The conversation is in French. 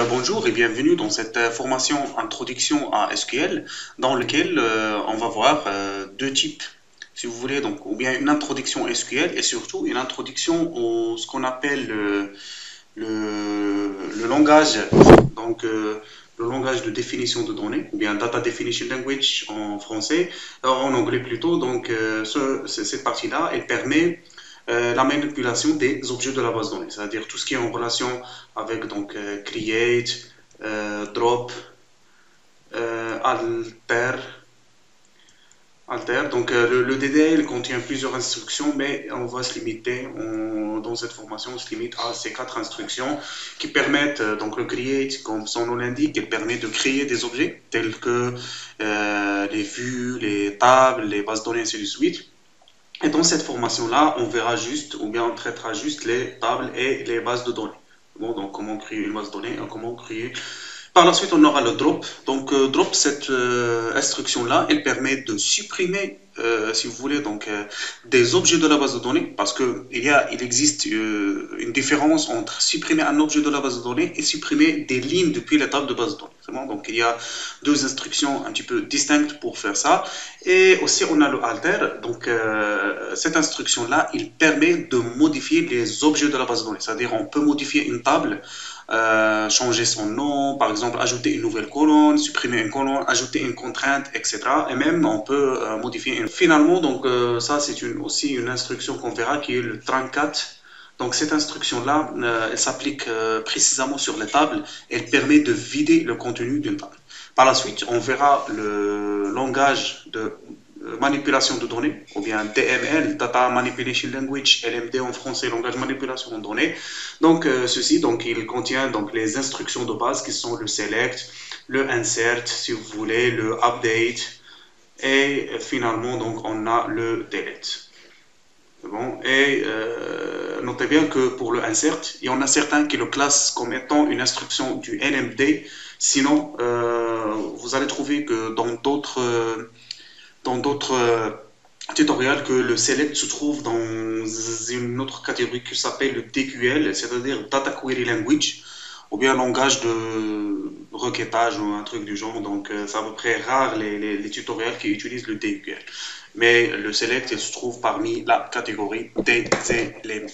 Bonjour et bienvenue dans cette formation Introduction à SQL dans laquelle on va voir deux types, si vous voulez, donc ou bien une introduction SQL et surtout une introduction au ce qu'on appelle le langage, donc le langage de définition de données ou bien Data Definition Language en français, en anglais plutôt. Cette partie-là, elle permet la manipulation des objets de la base de données, c'est-à-dire tout ce qui est en relation avec create, drop, alter. Le DDL contient plusieurs instructions, mais on va se limiter, dans cette formation, on se limite à ces quatre instructions qui permettent, donc le create, comme son nom l'indique, elle permet de créer des objets tels que les vues, les tables, les bases de données, ainsi de suite. Et dans cette formation-là, on verra juste, ou bien on traitera juste les tables et les bases de données. Bon, donc comment créer une base de données, comment créer. Par la suite, on aura le drop. Drop, cette instruction-là, elle permet de supprimer, si vous voulez, des objets de la base de données, parce que il existe une différence entre supprimer un objet de la base de données et supprimer des lignes depuis la table de base de données. C'est bon. Donc il y a deux instructions un petit peu distinctes pour faire ça. Et aussi, on a le alter. Cette instruction-là, il permet de modifier les objets de la base de données. C'est-à-dire, on peut modifier une table, changer son nom, par exemple, ajouter une nouvelle colonne, supprimer une colonne, ajouter une contrainte, etc. Et même, on peut modifier une. Finalement, ça, c'est aussi une instruction qu'on verra qui est le truncat. Donc, cette instruction-là, elle s'applique précisément sur les tables. Elle permet de vider le contenu d'une table. Par la suite, on verra le langage de manipulation de données, ou bien DML, Data Manipulation Language, LMD en français, langage de manipulation de données. Il contient les instructions de base qui sont le select, le insert, si vous voulez, le update, et finalement, donc, on a le delete. Bon, et notez bien que pour le insert, il y en a certains qui le classent comme étant une instruction du LMD. Sinon, vous allez trouver que dans d'autres tutoriels que le select se trouve dans une autre catégorie qui s'appelle le DQL, c'est-à-dire Data Query Language, ou bien langage de requêtage ou un truc du genre. C'est à peu près rare les tutoriels qui utilisent le DQL. Mais le select, il se trouve parmi la catégorie des éléments.